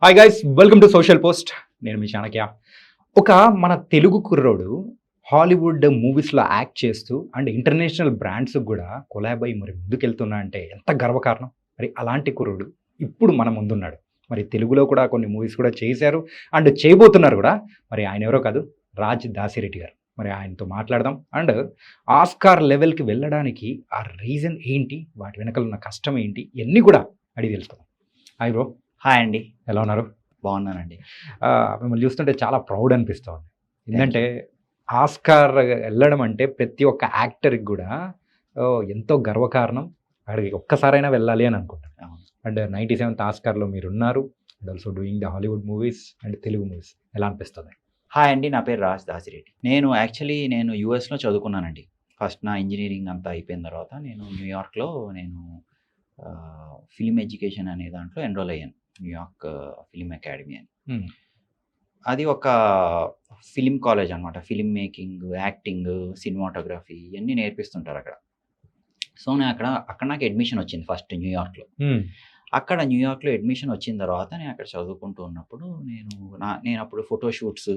Hi guys, welcome to social post. నేను మీ చాణక్య. ఒక మన తెలుగు కుర్రోడు హాలీవుడ్ మూవీస్లో యాక్ట్ చేస్తూ అండ్ ఇంటర్నేషనల్ బ్రాండ్స్ కూడా కొలాబ్ అయ్యి మరి ముందుకెళ్తున్నా అంటే ఎంత గర్వకారణం. మరి అలాంటి కుర్రోడు ఇప్పుడు మన ముందున్నాడు. మరి తెలుగులో కూడా కొన్ని మూవీస్ కూడా చేశారు అండ్ చేయబోతున్నారు కూడా. మరి ఆయన ఎవరో కాదు, రాజ్ దాసిరెడ్డి గారు. మరి ఆయనతో మాట్లాడదాం అండ్ ఆస్కార్ లెవెల్కి వెళ్ళడానికి ఆ రీజన్ ఏంటి, వాటి వెనకాల ఉన్న కష్టం ఏంటి, ఇవన్నీ కూడా అడిగి తెలుసుకుందాం. Hi bro. హాయ్ అండి. ఎలా ఉన్నారు? బాగున్నానండి. మిమ్మల్ని చూస్తుంటే చాలా ప్రౌడ్ అనిపిస్తుంది. ఎందుకంటే ఆస్కార్ వెళ్ళడం అంటే ప్రతి ఒక్క యాక్టర్కి కూడా ఎంతో గర్వకారణం. అక్కడికి ఒక్కసారైనా వెళ్ళాలి అని అనుకుంటాను. అవును. అండ్ 97th ఆస్కార్లో మీరు ఉన్నారు and also doing the Hollywood movies and Telugu movies. ఎలా అనిపిస్తుంది? హాయ్ అండి. నా పేరు రాజ్ దాసిరెడ్డి. నేను యూఎస్లో చదువుకున్నానండి. ఫస్ట్ నా ఇంజనీరింగ్ అంతా అయిపోయిన తర్వాత నేను న్యూయార్క్లో ఫిల్మ్ ఎడ్యుకేషన్ అనే దాంట్లో ఎన్రోల్ అయ్యాను. న్యూయార్క్ ఫిల్మ్ అకాడమీ అని. అది ఒక ఫిలిం కాలేజ్ అనమాట. ఫిలిం మేకింగ్, యాక్టింగ్, సినిమాటోగ్రఫీ ఇవన్నీ నేర్పిస్తుంటారు అక్కడ. సో నేను అక్కడ నాకు అడ్మిషన్ వచ్చింది ఫస్ట్ న్యూయార్క్లో. అక్కడ న్యూయార్క్లో అడ్మిషన్ వచ్చిన తర్వాత నేను అక్కడ చదువుకుంటూ ఉన్నప్పుడు నేను అప్పుడు ఫోటోషూట్స్,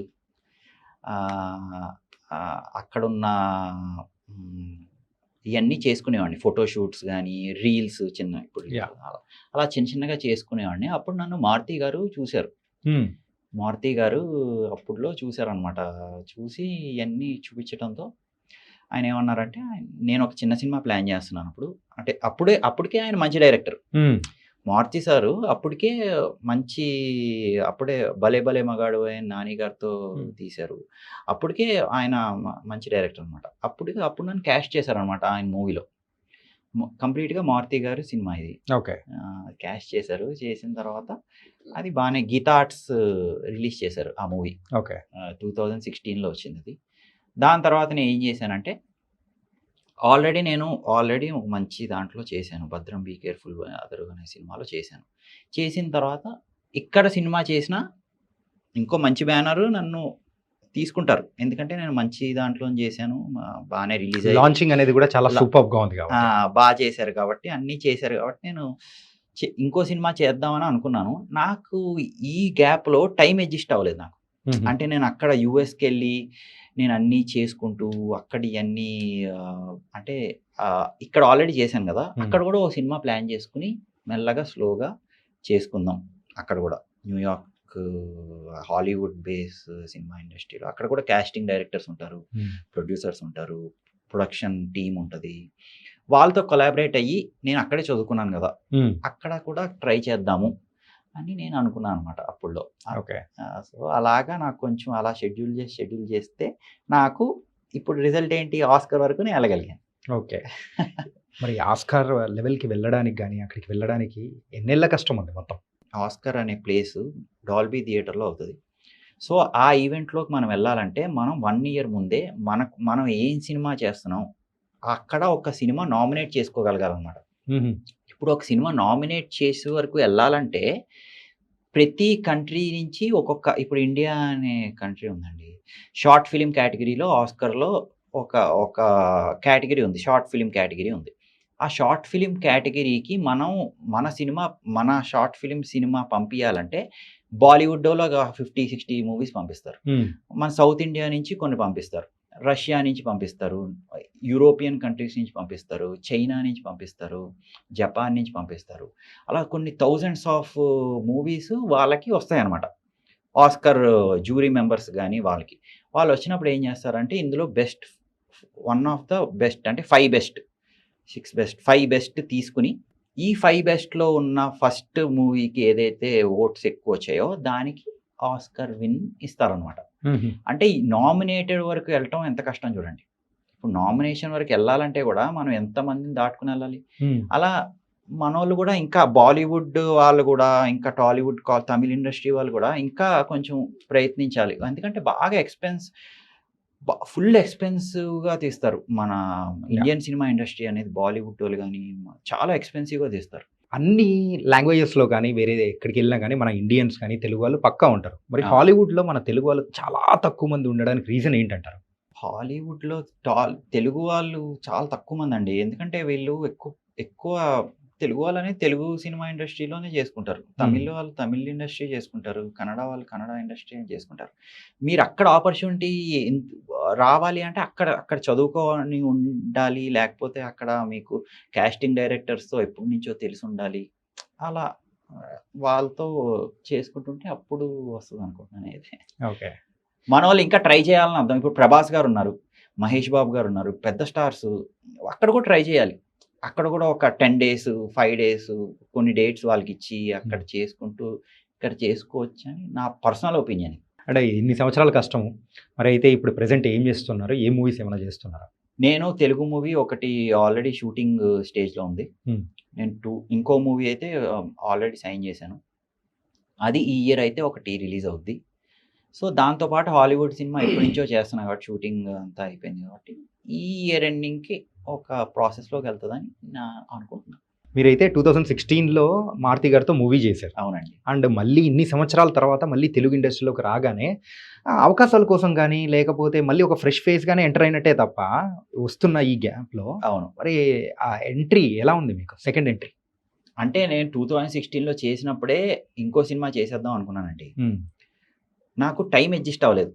అక్కడున్న ఇవన్నీ చేసుకునేవాడిని. ఫోటోషూట్స్ కానీ, రీల్స్ ఇప్పుడు అలా చిన్న చిన్నగా చేసుకునేవాడిని. అప్పుడు నన్ను మారుతి గారు చూశారు. మారుతి గారు అప్పుడులో చూశారనమాట. చూసి ఇవన్నీ చూపించడంతో ఆయన ఏమన్నారంటే, నేను ఒక చిన్న సినిమా ప్లాన్ చేస్తున్నాను అప్పుడు. అంటే అప్పటికే ఆయన మంచి డైరెక్టర్. మారుతి సారు అప్పుడే భలే భలే మగాడు ఆయన నాని గారితో తీశారు. అప్పటికే ఆయన మంచి డైరెక్టర్ అనమాట. అప్పుడు నన్ను క్యాస్ట్ చేశారనమాట ఆయన మూవీలో. కంప్లీట్గా మారుతి గారు సినిమా ఇది. ఓకే. క్యాస్ట్ చేశారు. చేసిన తర్వాత అది బాగానే గీతా ఆర్ట్స్ రిలీజ్ చేశారు ఆ మూవీ. ఓకే. 2016లో వచ్చింది అది. దాని తర్వాత నేను ఏం చేశానంటే, ఆల్రెడీ ఒక మంచి దాంట్లో చేశాను. భద్రం బీ కేర్ఫుల్ అదరు అనే సినిమాలో చేశాను. చేసిన తర్వాత ఇక్కడ సినిమా చేసిన ఇంకో మంచి బ్యానరు నన్ను తీసుకుంటారు. ఎందుకంటే నేను మంచి దాంట్లో చేశాను. బాగానే రిలీజ్ అయ్యి లాంచింగ్ అనేది కూడా చాలా సూపర్గా ఉంది. బాగా చేశారు కాబట్టి, అన్నీ చేశారు కాబట్టి నేను ఇంకో సినిమా చేద్దామని అనుకున్నాను. నాకు ఈ గ్యాప్లో టైం అడ్జస్ట్ అవ్వలేదు నాకు. అంటే నేను అక్కడ యూఎస్కి వెళ్ళి నేను అన్నీ చేసుకుంటూ అక్కడ ఇవన్నీ అంటే ఇక్కడ ఆల్రెడీ చేశాను కదా, అక్కడ కూడా ఒక సినిమా ప్లాన్ చేసుకుని మెల్లగా స్లోగా చేసుకుందాం. అక్కడ కూడా న్యూయార్క్ హాలీవుడ్ బేస్ సినిమా ఇండస్ట్రీలో అక్కడ కూడా కాస్టింగ్ డైరెక్టర్స్ ఉంటారు, ప్రొడ్యూసర్స్ ఉంటారు, ప్రొడక్షన్ టీమ్ ఉంటుంది. వాళ్ళతో కొలాబరేట్ అయ్యి నేను అక్కడే చదువుకున్నాను కదా, అక్కడ కూడా ట్రై చేద్దాము అని నేను అనుకున్నాను అనమాట అప్పుడులో. ఓకే. సో అలాగా నాకు కొంచెం అలా షెడ్యూల్ చేస్తే నాకు ఇప్పుడు రిజల్ట్ ఏంటి, ఆస్కార్ వరకు నేను వెళ్ళగలిగాను. ఓకే. మరి ఆస్కార్ లెవెల్కి వెళ్ళడానికి కానీ అక్కడికి వెళ్ళడానికి ఎన్నేళ్ళ కష్టం ఉంది మొత్తం? ఆస్కార్ అనే ప్లేస్ డాల్బీ థియేటర్లో అవుతుంది. సో ఆ ఈవెంట్లోకి మనం వెళ్ళాలంటే మనం 1 year ముందే మనం ఏం సినిమా చేస్తున్నాం అక్కడ ఒక సినిమా నామినేట్ చేసుకోగలగాలన్నమాట. ఇప్పుడు ఒక సినిమా నామినేట్ చేసే వరకు వెళ్ళాలంటే ప్రతి కంట్రీ నుంచి ఇప్పుడు ఇండియా అనే కంట్రీ ఉందండి. షార్ట్ ఫిలిం కేటగిరీలో ఆస్కార్లో ఒక కేటగిరీ ఉంది, షార్ట్ ఫిలిం కేటగిరీ ఉంది. ఆ షార్ట్ ఫిలిం కేటగిరీకి మన షార్ట్ ఫిలిం సినిమా పంపించాలంటే బాలీవుడ్లో 50-60 మూవీస్ పంపిస్తారు. మన సౌత్ ఇండియా నుంచి కొన్ని పంపిస్తారు, రష్యా నుంచి పంపిస్తారు, యూరోపియన్ కంట్రీస్ నుంచి పంపిస్తారు, చైనా నుంచి పంపిస్తారు, జపాన్ నుంచి పంపిస్తారు. అలా కొన్ని థౌజండ్స్ ఆఫ్ మూవీస్ వాళ్ళకి వస్తాయన్నమాట. ఆస్కార్ జ్యూరీ మెంబర్స్ కానీ వాళ్ళు వచ్చినప్పుడు ఏం చేస్తారంటే, ఇందులో best, one of the best అంటే 5 బెస్ట్, 6 బెస్ట్, 5 బెస్ట్ తీసుకుని ఈ 5 బెస్ట్లో ఉన్న ఫస్ట్ మూవీకి ఏదైతే ఓట్స్ ఎక్కువ వచ్చాయో దానికి ఆస్కార్ విన్ ఇస్తారనమాట. అంటే ఈ నామినేటెడ్ వరకు వెళ్ళటం ఎంత కష్టం చూడండి. ఇప్పుడు నామినేషన్ వరకు వెళ్ళాలంటే కూడా మనం ఎంతమందిని దాటుకుని వెళ్ళాలి. అలా మనోళ్ళు కూడా ఇంకా బాలీవుడ్ వాళ్ళు కూడా, ఇంకా టాలీవుడ్, తమిళ ఇండస్ట్రీ వాళ్ళు కూడా ఇంకా కొంచెం ప్రయత్నించాలి. ఎందుకంటే బాగా ఫుల్ ఎక్స్పెన్సివ్గా తీస్తారు. మన ఇండియన్ సినిమా ఇండస్ట్రీ అనేది బాలీవుడ్ వాళ్ళు కానీ చాలా ఎక్స్పెన్సివ్గా తీస్తారు. అన్ని లాంగ్వేజెస్లో కానీ వేరే ఎక్కడికి వెళ్ళినా కానీ మన ఇండియన్స్ కానీ తెలుగు వాళ్ళు పక్కా ఉంటారు. మరి హాలీవుడ్లో మన తెలుగు వాళ్ళు చాలా తక్కువ మంది ఉండడానికి రీజన్ ఏంటంటారు? హాలీవుడ్లో తెలుగు వాళ్ళు చాలా తక్కువ మంది అండి. ఎందుకంటే వీళ్ళు ఎక్కువ తెలుగు వాళ్ళనేది తెలుగు సినిమా ఇండస్ట్రీలోనే చేసుకుంటారు. తమిళ్ వాళ్ళు తమిళ్ ఇండస్ట్రీ చేసుకుంటారు. కన్నడ వాళ్ళు కన్నడ ఇండస్ట్రీ చేసుకుంటారు. మీరు అక్కడ ఆపర్చునిటీ రావాలి అంటే అక్కడ అక్కడ చదువుకొని ఉండాలి. లేకపోతే అక్కడ మీకు కాస్టింగ్ డైరెక్టర్స్‌తో ఎప్పటినుంచో తెలిసుండాలి. అలా వాళ్ళతో చేసుకుంటుంటే అప్పుడు వస్తదనుకుంటున్నాను ఇది. ఓకే. మనోళ్ళు ఇంకా ట్రై చేయాలని అర్థం. ఇప్పుడు 'ప్రభాస్' గారున్నారు. 'మహేష్ బాబు' గారున్నారు. పెద్ద స్టార్స్ అక్కడ కూడా ట్రై చేయాలి. అక్కడ కూడా ఒక 10 డేస్, 5 డేస్ కొన్ని డేట్స్ వాళ్ళకిచ్చి అక్కడ చేసుకుంటూ ఇక్కడ చేసుకోవచ్చని నా పర్సనల్ ఒపీనియన్. అంటే ఇన్ని సంవత్సరాల కష్టము. మరైతే ఇప్పుడు ప్రెజెంట్ ఏం చేస్తున్నారు? ఏ మూవీస్ ఏమైనా చేస్తున్నారా? నేను తెలుగు మూవీ ఒకటి ఆల్రెడీ షూటింగ్ స్టేజ్‌లో ఉంది. హ్మ్. నేను ఇంకో మూవీ అయితే ఆల్రెడీ సైన్ చేశాను. అది ఈ ఇయర్ అయితే ఒకటి రిలీజ్ అవుద్ది. సో, దాంతో పాటు హాలీవుడ్ సినిమా ఎప్పటినుంచో చేస్తున్నా కాబట్టి షూటింగ్ అంతా అయిపోయింది కాబట్టి, ఈ ఇయర్ ఎండింగ్‌కి ఒక ప్రాసెస్‌లోకి వెళ్తదని అనుకుంటున్నా. మీరైతే 2016లో మారుతి గారితో మూవీ చేశారు. అవునండి. అండ్ మళ్ళీ ఇన్ని సంవత్సరాల తర్వాత మళ్ళీ తెలుగు ఇండస్ట్రీలోకి రాగానే అవకాశాల కోసం గానీ, లేకపోతే మళ్ళీ ఒక ఫ్రెష్ ఫేస్‌గానే ఎంటర్ అయినట్టే తప్ప, వస్తున్న ఈ గ్యాప్‌లో అవును. మరి ఆ ఎంట్రీ ఎలా ఉంది మీకు? Second entry? అంటే నేను 2016లో చేసినప్పుడే ఇంకో సినిమా చేసేద్దాం అనుకున్నానండి. హ్మ్. నాకు టైం అడ్జస్ట్ అవ్వలేదు.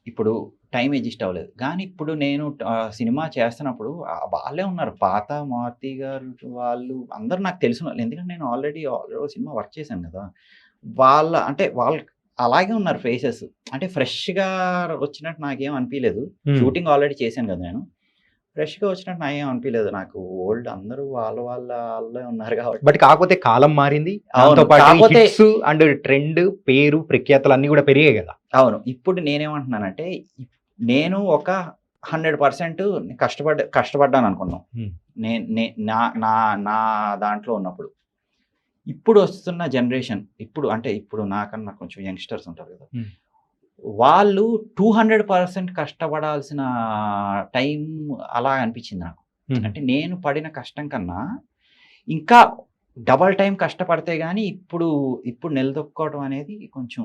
ఇప్పుడు టైం అడ్జస్ట్ అవ్వలేదు. కానీ ఇప్పుడు నేను సినిమా చేస్తున్నప్పుడు వాళ్ళే ఉన్నారు. పాత మారుతి గారు వాళ్ళు అందరూ నాకు తెలిసినోళ్ళే. ఎందుకంటే నేను ఆల్రెడీ సినిమా వర్క్ చేశాను గదా! వాళ్ళు అలాగే ఉన్నారు ఫేసెస్. అంటే ఫ్రెష్‌గా వచ్చినట్టు నాకేం అనిపియలేదు. హ్మ్. షూటింగ్ ఆల్రెడీ చేశాను గదా నేను. ఫ్రెష్‌గా వచ్చినట్టు నాకేం అనిపియలేదు. నాకు ఓల్డ్ అందరూ వాళ్ళే ఉన్నారు కాబట్టి. బట్ కాకపోతే కాలం మారింది. అవును. దాంతో పాటు కాపోతే హిట్స్ అండ్ ట్రెండ్, పేరు, ప్రఖ్యాతలు అన్నీ కూడా పెరిగాయి గదా! అవును. ఇప్పుడు నేనేమంటున్నానంటే, నేను ఒక 100% కష్టపడ్డాననుకుందాం. హ్మ్. నేను నే నా నా నా దాంట్లో ఉన్నప్పుడు. ఇప్పుడు వస్తున్న జనరేషన్ ఇప్పుడు నాకన్నా కొంచెం యంగ్‌స్టర్స్ ఉంటారు గదా! హ్మ్. వాళ్ళు 200% కష్టపడాల్సిన టైం అలా అనిపించింది నాకు. హ్మ్. అంటే నేను పడిన కష్టం కన్నా, ఇంకా డబల్ టైమ్ కష్టపడితే గాని ఇప్పుడు నిలదొక్కుకోవడం అనేది కొంచెం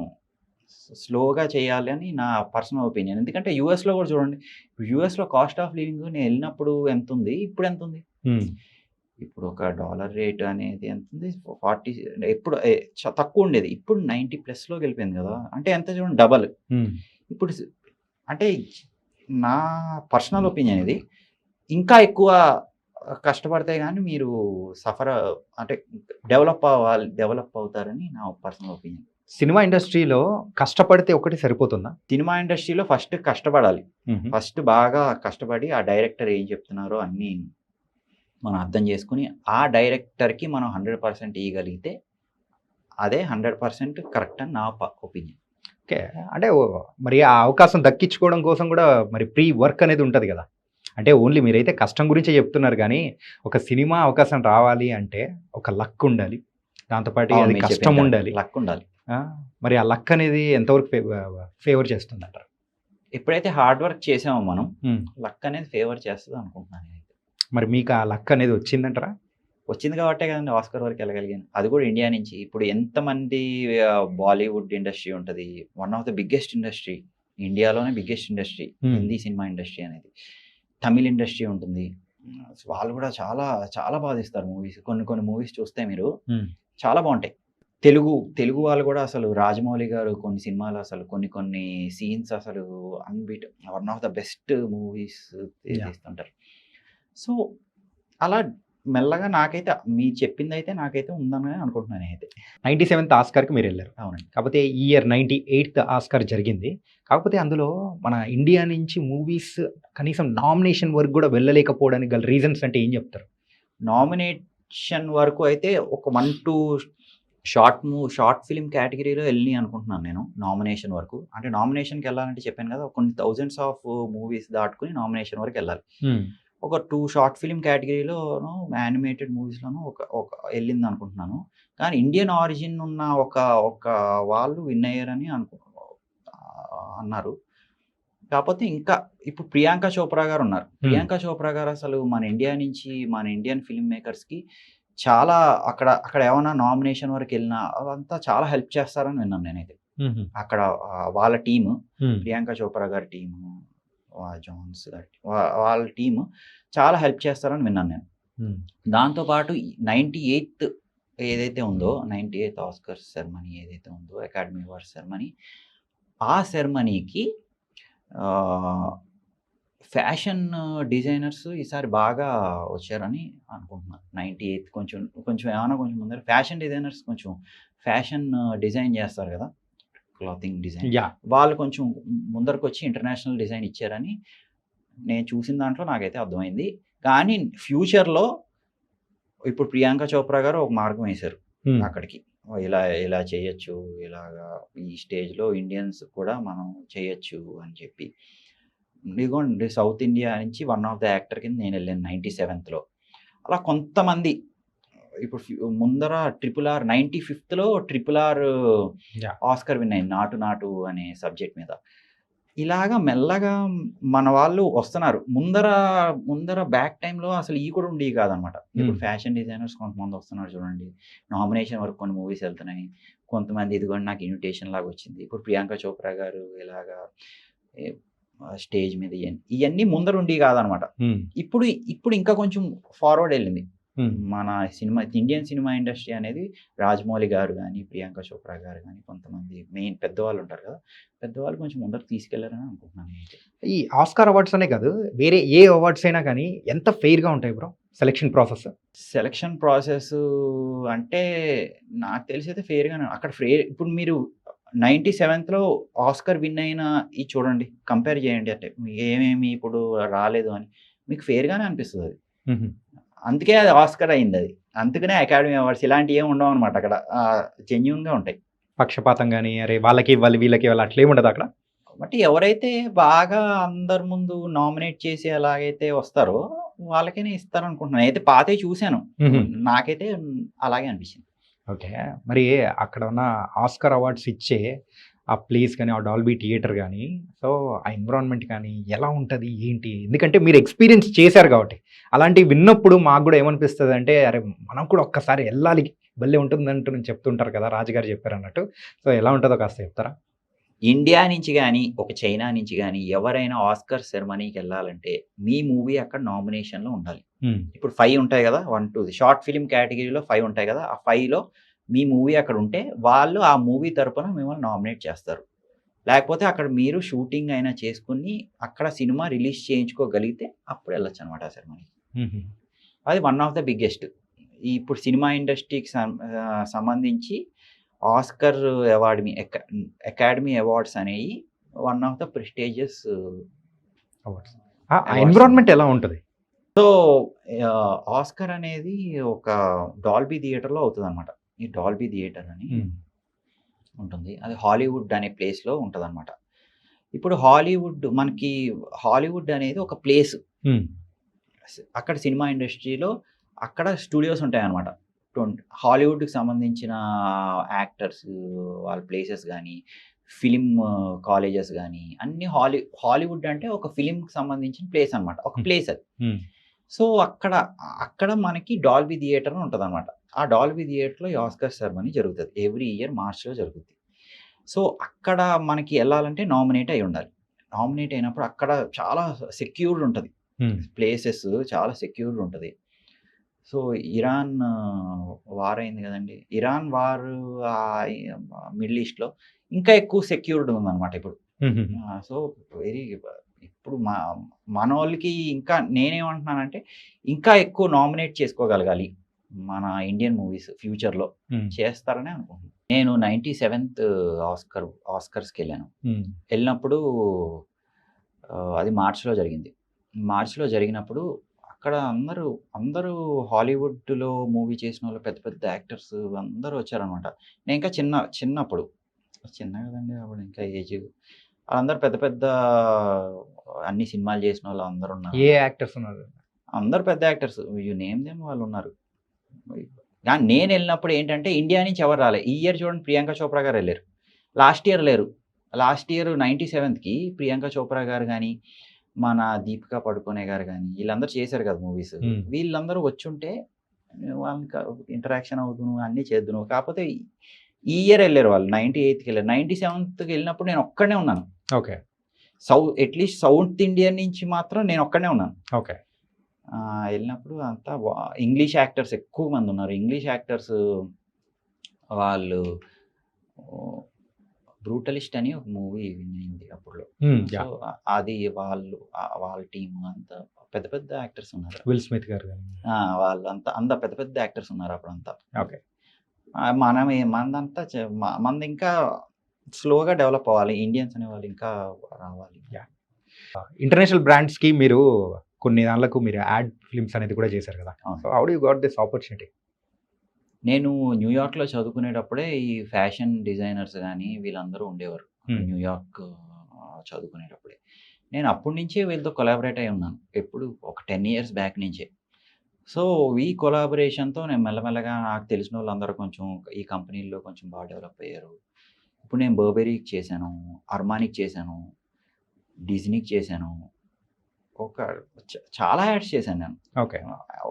స్లోగా చేయాలి అని నా పర్సనల్ ఒపీనియన్. ఎందుకంటే యూఎస్‌లో కూడా చూడండి. యూఎస్‌లో కాస్ట్ ఆఫ్ లివింగ్ నేనెళ్ళినప్పుడు ఎంతుంది? ఇప్పుడెంతుంది? హ్మ్. ఇప్పుడు ఒక డాలర్ రేట్ అనేది ఎంతుంది? 40 ఎప్పుడు తక్కువుండేది. ఇప్పుడు 90 ప్లస్‌లోకెళ్ళిపోయింది గదా! అంటే ఎంత చూడండి డబల్. హ్మ్. ఇప్పుడు అంటే నా పర్సనల్ ఒపీనియన్ ఇది. ఇంకా ఎక్కువ కష్టపడితే గాని మీరు సఫర్ అంటే డెవలప్ అవుతారని నా పర్సనల్ ఒపీనియన్. సినిమా ఇండస్ట్రీలో కష్టపడితే ఒకటి సరిపోతుందా? సినిమా ఇండస్ట్రీలో ఫస్ట్ కష్టపడాలి. హుహు. ఫస్ట్ బాగా కష్టపడి ఆ డైరెక్టర్ ఏం చెప్తున్నారో అన్నీ మనం అర్థం చేసుకొని, ఆ డైరెక్టర్‌కి మనం 100% ఇయ్యగలిగితే అదే 100% కరెక్ట్ అని నా ఒపీనియన్. ఓకే. అంటే మరి ఆ అవకాశం దక్కించుకోవడం కోసం కూడా మరి ప్రీ వర్క్ అనేది ఉంటది గదా! అంటే ఓన్లీ మీరైతే కష్టం గురించే చెప్తున్నారు గానీ, ఒక సినిమా అవకాశం రావాలి అంటే ఒక లక్ ఉండాలి. దాంతో పాటు అవును. అది మీరు కష్టం చెప్పింది కరెక్ట్. ఉండాలి. లక్ ఉండాలి. ఆ! మరి ఆ లక్ అనేది ఎంతవరకు ఫేవర్ చేస్తుందంటారు? ఎప్పుడైతే హార్డ్ వర్క్ చేసామో మనం, హ్మ్. లక్ అనేది ఫేవర్ చేస్తది అనుకుంటున్నాను నేనైతే. మరి మీకు ఆ లక్ అనేది వచ్చిందంటారా? వచ్చింది కాబట్టే కదండీ ఆస్కార్ వరకు ఎళ్ళగలిగాను. అది కూడా ఇండియా నుంచి. ఇప్పుడు ఎంతమంది బాలీవుడ్ ఇండస్ట్రీ ఉంటది. One of the biggest industry. ఇండియాలోనే బిగ్గెస్ట్ ఇండస్ట్రీ. హ్మ్. హిందీ సినిమా ఇండస్ట్రీ అనేది. తమిళ్ ఇండస్ట్రీ ఉంటుంది. వాళ్ళు కూడా చాలా చాలా బా తీస్తారు మూవీస్. కొన్ని మూవీస్ చూస్తే మీరు హ్మ్. చాలా బావుంటాయి. తెలుగు వాళ్ళు కూడా అసలు 'రాజమౌళి' గారు కొన్ని సినిమాలు అసలు కొన్ని సీన్స్ అసలు one of the best movies yah! తీస్తుంటారు. సో, అలా మెల్లగా నాకైతే మీరు చెప్పిందైతే నాకైతే ఉందని అనుకుంటున్నాను నేనైతే. 97థ్ ఆస్కార్‌కి మీరెళ్లారు. అవునండి. కాకపోతే ఈ ఇయర్ 98థ్ ఆస్కార్ జరిగింది. కాకపోతే అందులో మన ఇండియా నుంచి మూవీస్ కనీసం నామినేషన్ వరకు గూడా వెళ్ళలేకపోవడానికి గల రీజన్స్ అంటే ఏం జెప్తారు? నామినేషన్ వరకు అయితే ఒక 1, 2 షార్ట్ ఫిల్మ్ కేటగిరీలో ఎళ్ళినియి అనుకుంటున్నాను నేను నామినేషన్ వరకు. అంటే నామినేషన్‌కెళ్ళాలంటే చెప్పాను కదా! కొన్ని థౌసండ్స్ ఆఫ్ మూవీస్ దాటుకొని నామినేషన్ వరకెళ్ళాలి. హ్మ్. ఒక 2 షార్ట్ ఫిల్మ్ కేటగిరీలోనో, యానిమేటెడ్ మూవీస్‌లోనో ఒక ఒక ఎళ్ళిందనుకుంటున్నాను. కానీ ఇండియన్ ఆరిజిన్ ఉన్న ఒక వాళ్ళు విన్ అయ్యారని అన్నారు. కాపోతే ఇంకా ఇప్పుడు ప్రియాంక చోప్రా గారున్నారు. హ్మ్. ప్రియాంక చోప్రా గారు అసలు మన ఇండియా నుంచి మన ఇండియన్ ఫిల్మ్ మేకర్స్‌కి చాలా అక్కడ ఏమన్నా నామినేషన్ వరకెళ్ళినా అదంతా చాలా హెల్ప్ చేస్తారని విన్నాను నేనైతే. హుహు. అక్కడ వాళ్ళ టీము హ్మ్. ప్రియాంక చోప్రా గారి టీము, జాన్స్ గారి వాళ్ళ టీము చాలా హెల్ప్ చేస్తారని విన్నాను నేను. దాంతోపాటు 98th ఏదైతే ఉందో 98th ఆస్కర్ సెరమనీ ఏదైతే ఉందో అకాడమీ అవార్డ్స్ సెరమనీ, ఆ సెరమనీకి ఫ్యాషన్ డిజైనర్స్ ఈసారి బాగా వచ్చారని అనుకుంటున్నాను. 98 కొంచెం ఏమన్నా కొంచెం ముందర ఫ్యాషన్ డిజైనర్స్ కొంచెం ఫ్యాషన్ డిజైన్ చేస్తారు కదా, క్లాతింగ్ డిజైన్. వాళ్ళు కొంచెం ముందరకొచ్చి ఇంటర్నేషనల్ డిజైన్ ఇచ్చారని నేను చూసిన దాంట్లో నాకైతే అర్థమైంది. కానీ ఫ్యూచర్‌లో ఇప్పుడు ప్రియాంక చోప్రా గారు ఒక మార్గం వేశారు అక్కడికి. ఇలా చేయొచ్చు, ఇలాగా ఈ స్టేజ్‌లో ఇండియన్స్ కూడా మనం చేయొచ్చు అని చెప్పి. ఇదిగోండి సౌత్ ఇండియా నుంచి వన్ ఆఫ్ ద యాక్టర్ కింద నేను వెళ్ళాను 97th. అలా కొంతమంది ఇప్పుడు ముందర 95th triple R Oscar win అయింది, నాటు నాటు అనే సబ్జెక్ట్ మీద. ఇలాగా మెల్లగా మన వాళ్ళు వస్తున్నారు. ముందర బ్యాక్ టైంలో అసలు ఈ కూడా ఉండేవి కాదనమాట. ఇప్పుడు ఫ్యాషన్ డిజైనర్స్ కొంతమంది వస్తున్నారు చూడండి, నామినేషన్ వరకు కొన్ని మూవీస్ వెళ్తున్నాయి. కొంతమంది ఇదిగోండి నాకు ఇన్విటేషన్ లాగా వచ్చింది. ఇప్పుడు ప్రియాంక చోప్రా గారు ఇలాగా స్టేజ్ మీద ఇవన్నీ ముందర ఉండేవి కాదనమాట. ఇప్పుడు ఇంకా కొంచెం ఫార్వర్డ్ వెళ్ళింది మన ఇండియన్ సినిమా ఇండస్ట్రీ అనేది. రాజమౌళి గారు కానీ, ప్రియాంక చోప్రా గారు కానీ, కొంతమంది మెయిన్ పెద్దవాళ్ళు ఉంటారు కదా, పెద్దవాళ్ళు కొంచెం ముందరకు తీసుకెళ్లారని అనుకుంటున్నాను. ఈ ఆస్కార్ అవార్డ్స్ అనే కాదు, వేరే ఏ అవార్డ్స్ అయినా కానీ ఎంత ఫెయిర్గా ఉంటాయి బ్రో సెలక్షన్ ప్రాసెస్ అంటే నాకు తెలిసి అయితే ఫెయిర్గానే అక్కడ ఇప్పుడు మీరు 97th ఆస్కర్ విన్ అయిన ఈ చూడండి, కంపేర్ చేయండి. అంటే ఏమేమి ఇప్పుడు రాలేదు అని మీకు ఫెయిర్గానే అనిపిస్తుంది అది. అందుకే అది ఆస్కర్ అయింది. అది అందుకనే అకాడమీ అవార్డ్స్ ఇలాంటివి ఏమి ఉండవు అనమాట. అక్కడ జెన్యూన్గా ఉంటాయి. పక్షపాతం కానీ అరే వాళ్ళకి ఇవ్వాలి వీళ్ళకి ఇవ్వాలి అట్లే ఉండదు అక్కడ. బట్ ఎవరైతే బాగా అందరి ముందు నామినేట్ చేసి అలాగైతే వస్తారో వాళ్ళకైనా ఇస్తారు అనుకుంటున్నాను. అయితే పాతే చూశాను, నాకైతే అలాగే అనిపించింది. ఓకే, మరి అక్కడ ఉన్న ఆస్కర్ అవార్డ్స్ ఇచ్చే ఆ ప్లేస్ కానీ, ఆ డాల్బీ థియేటర్ కానీ, సో ఆ ఎన్విరాన్మెంట్ కానీ ఎలా ఉంటుంది ఏంటి? ఎందుకంటే మీరు ఎక్స్పీరియన్స్ చేశారు కాబట్టి అలాంటివి విన్నప్పుడు మాకు కూడా ఏమనిపిస్తుంది అంటే అరే మనం కూడా ఒక్కసారి వెళ్ళాలి, భలే ఉంటుందంటూ నేను చెప్తుంటారు కదా, రాజుగారు చెప్పారు అన్నట్టు. సో ఎలా ఉంటుందో కాస్త చెప్తారా? ఇండియా నుంచి కానీ, ఒక చైనా నుంచి కానీ ఎవరైనా ఆస్కర్ సెరమనీకి వెళ్ళాలంటే మీ మూవీ అక్కడ నామినేషన్లో ఉండాలి. ఇప్పుడు 5 ఉంటాయి కదా, 1 2 షార్ట్ ఫిల్మ్ కేటగిరీలో 5 ఉంటాయి కదా, ఆ 5లో మీ మూవీ అక్కడ ఉంటే వాళ్ళు ఆ మూవీ తరపున మిమ్మల్ని నామినేట్ చేస్తారు. లేకపోతే అక్కడ మీరు షూటింగ్ అయినా చేసుకుని అక్కడ సినిమా రిలీజ్ చేయించుకోగలిగితే అప్పుడు వెళ్ళొచ్చు అనమాట ఆ సెరమనీ. అది వన్ ఆఫ్ ద బిగ్గెస్ట్. ఇప్పుడు సినిమా ఇండస్ట్రీకి సంబంధించి ఆస్కర్ అకాడమీ అవార్డ్స్ అనేవి one of the prestigious awards. Environment ఎలా ఉంటుంది? సో ఆస్కర్ అనేది ఒక డాల్బీ థియేటర్లో అవుతుంది అనమాట. ఈ డాల్బీ థియేటర్ అని ఉంటుంది, అది హాలీవుడ్ అనే ప్లేస్లో ఉంటుంది అనమాట. ఇప్పుడు హాలీవుడ్ అనేది ఒక ప్లేస్. అక్కడ సినిమా ఇండస్ట్రీలో అక్కడ స్టూడియోస్ ఉంటాయి అనమాట. హాలీవుడ్కి సంబంధించిన యాక్టర్స్ వాళ్ళ ప్లేసెస్ కానీ, ఫిలిం కాలేజెస్ కానీ అన్ని హాలీవుడ్ అంటే ఒక ఫిలింకి సంబంధించిన ప్లేస్ అనమాట, ఒక ప్లేస్ అది. సో అక్కడ మనకి డాల్బీ థియేటర్ అని ఉంటుంది అనమాట. ఆ డాల్బీ థియేటర్లో ఈ ఆస్కర్ సెరమనీ జరుగుతుంది. ఎవ్రీ ఇయర్ మార్చ్లో జరుగుతుంది. సో అక్కడ మనకి వెళ్ళాలంటే నామినేట్ అయి ఉండాలి. నామినేట్ అయినప్పుడు అక్కడ చాలా సెక్యూర్డ్ ఉంటుంది, ప్లేసెస్ చాలా సెక్యూర్డ్ ఉంటుంది. సో ఇరాన్ వార్ అయింది కదండి, ఇరాన్ వార్ మిడిల్ ఈస్ట్లో ఇంకా ఎక్కువ సెక్యూర్డ్ ఉందన్నమాట ఇప్పుడు. సో ఇప్పుడు మన వాళ్ళకి ఇంకా నేనేమంటున్నానంటే ఇంకా ఎక్కువ నామినేట్ చేసుకోగలగాలి మన ఇండియన్ మూవీస్ ఫ్యూచర్లో, చేస్తారని అనుకుంటున్నాను. నేను 97th ఆస్కర్స్కి వెళ్ళాను. వెళ్ళినప్పుడు అది మార్చ్లో జరిగింది. మార్చ్లో జరిగినప్పుడు అక్కడ అందరూ హాలీవుడ్లో మూవీ చేసిన వాళ్ళు పెద్ద పెద్ద యాక్టర్స్ అందరూ వచ్చారనమాట. నేను ఇంకా చిన్నప్పుడు చిన్న కదండి అప్పుడు, ఇంకా ఏజ్ వాళ్ళందరూ పెద్ద పెద్ద అన్ని సినిమాలు చేసిన వాళ్ళు అందరూ ఉన్నారు. ఏ యాక్టర్స్ ఉన్నారు? అందరు పెద్ద యాక్టర్స్, యూ నేమ్ దెమ్, వాళ్ళు ఉన్నారు. కానీ నేను వెళ్ళినప్పుడు ఏంటంటే ఇండియా నుంచి ఎవరు రాలే. ఈ ఇయర్ చూడండి ప్రియాంక చోప్రా గారు వెళ్ళారు, లాస్ట్ ఇయర్ లేరు. Last year 97th Priyanka Chopra గారు కానీ, మన దీపికా పడుకోనే గారు కానీ వీళ్ళందరూ చేశారు కదా మూవీస్. వీళ్ళందరూ వచ్చుంటే వాళ్ళకి ఇంటరాక్షన్ అవుతును, అన్నీ చేద్దును. కాకపోతే ఈ ఇయర్ వెళ్ళారు వాళ్ళు, 98th వెళ్ళారు. 97th వెళ్ళినప్పుడు నేను ఒక్కడనే ఉన్నాను. ఓకే, అట్లీస్ట్ సౌత్ ఇండియా నుంచి మాత్రం నేను ఒక్కడనే ఉన్నాను. ఓకే, వెళ్ళినప్పుడు అంతా ఇంగ్లీష్ యాక్టర్స్ ఎక్కువ మంది ఉన్నారు. ఇంగ్లీష్ యాక్టర్స్ వాళ్ళు 'బ్రూటలిస్ట్' అని ఒక మూవీ వినింది అప్పట్లో. సో, అది వాళ్ళ టీమ్ అంతా పెద్ద పెద్ద యాక్టర్స్ ఉన్నారు. విల్ స్మిత్ గారు గాని. వాళ్ళంతా పెద్ద పెద్ద యాక్టర్స్ ఉన్నారు అప్పుడంతా. ఓకే. మనది ఇంకా స్లోగా డెవలప్ అవ్వాలి. ఇండియన్స్ అనేవాళ్ళు ఇంకా రావాలి. ఇంటర్నేషనల్ బ్రాండ్స్‌కి మీరు కొన్ని దాన్లకు మీరు యాడ్ ఫిల్మ్స్ అనేది కూడా చేశారు కదా! అవును. So, how do you got this opportunity? నేను న్యూయార్క్‌లో చదువుకునేటప్పుడే ఈ ఫ్యాషన్ డిజైనర్స్ గాని వీళ్ళందరూ ఉండేవారు. న్యూయార్క్ చదువుకునేటప్పుడే. నేను అప్పటి నుంచే వీళ్ళతో కొలాబరేట్ అయ్యి ఉన్నాను. ఎప్పుడు ఒక 10 ఇయర్స్ బ్యాక్ నుంచే. సో, ఈ కొలాబరేషన్‌తో నేను మెల్లమెల్లగా నాకు తెలిసిన వాళ్ళందరూ కొంచెం ఈ కంపెనీల్లో కొంచెం బాగా డెవలప్ అయ్యారు. ఇప్పుడు నేను బర్బెరీకి చేశాను, అర్మానీకి చేశాను, డిజ్నీకి చేశాను. ఒక చాలా యాడ్స్ చేశాను నేను. ఓకే.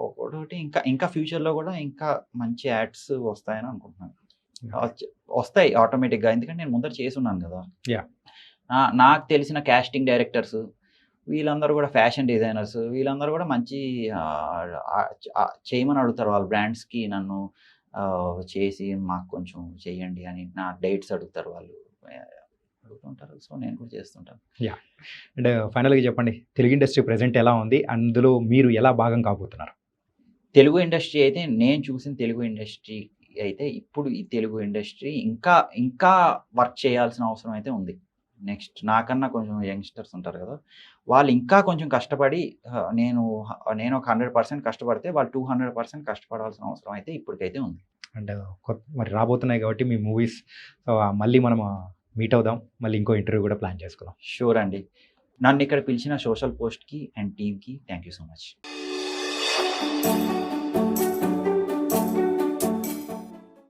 ఒకటోటి ఇంకా ఫ్యూచర్‌లో కూడా ఇంకా మంచి యాడ్స్ వస్తాయని అనుకుంటున్నాను. వస్తాయి ఆటోమేటిక్‌గా. ఎందుకంటే నేను ముందర చేసున్నాను కదా! యాహ్! నాకు తెలిసిన కాస్టింగ్ డైరెక్టర్స్ వీళ్ళందరూ కూడా ఫ్యాషన్ డిజైనర్స్ వీళ్ళందరూ కూడా మంచి చేయమని అడుగుతారు. వాళ్ళ బ్రాండ్స్‌కి నన్ను చేసి మాకు కొంచెం చేయండి అని నా డేట్స్ అడుగుతారు వాళ్ళు. అడుగుతుంటారు. సో, నేను కూడా చేస్తుంటాను. యాహ్! అండ్ ఫైనల్‌గా చెప్పండి. తెలుగు ఇండస్ట్రీ ప్రెజెంట్ ఎలా ఉంది? అందులో మీరు ఎలా భాగం కాబోతున్నారు? తెలుగు ఇండస్ట్రీ అయితే నేను చూసిన తెలుగు ఇండస్ట్రీ అయితే ఇప్పుడు ఈ తెలుగు ఇండస్ట్రీ ఇంకా వర్క్ చేయాల్సిన అవసరం అయితే ఉంది. నెక్స్ట్ నాకన్నా కొంచెం యంగ్‌స్టర్స్ ఉంటారు కదా! వాళ్ళు ఇంకా కొంచెం కష్టపడి నేను ఒక 100% కష్టపడితే వాళ్ళు 200% కష్టపడాల్సిన అవసరం అయితే ఇప్పటికైతే ఉంది. అండ్ మరి రాబోతున్నాయి కాబట్టి మీ మూవీస్ మళ్ళీ మనం మీట్ అవుదాం. మళ్ళీ ఇంకో ఇంటర్వ్యూ కూడా ప్లాన్ చేసుకుందాం. షూర్ అండి. నన్ను ఇక్కడ పిలిచిన సోషల్ పోస్ట్‌కి అండ్ టీమ్‌కి థాంక్ యూ సో మచ్.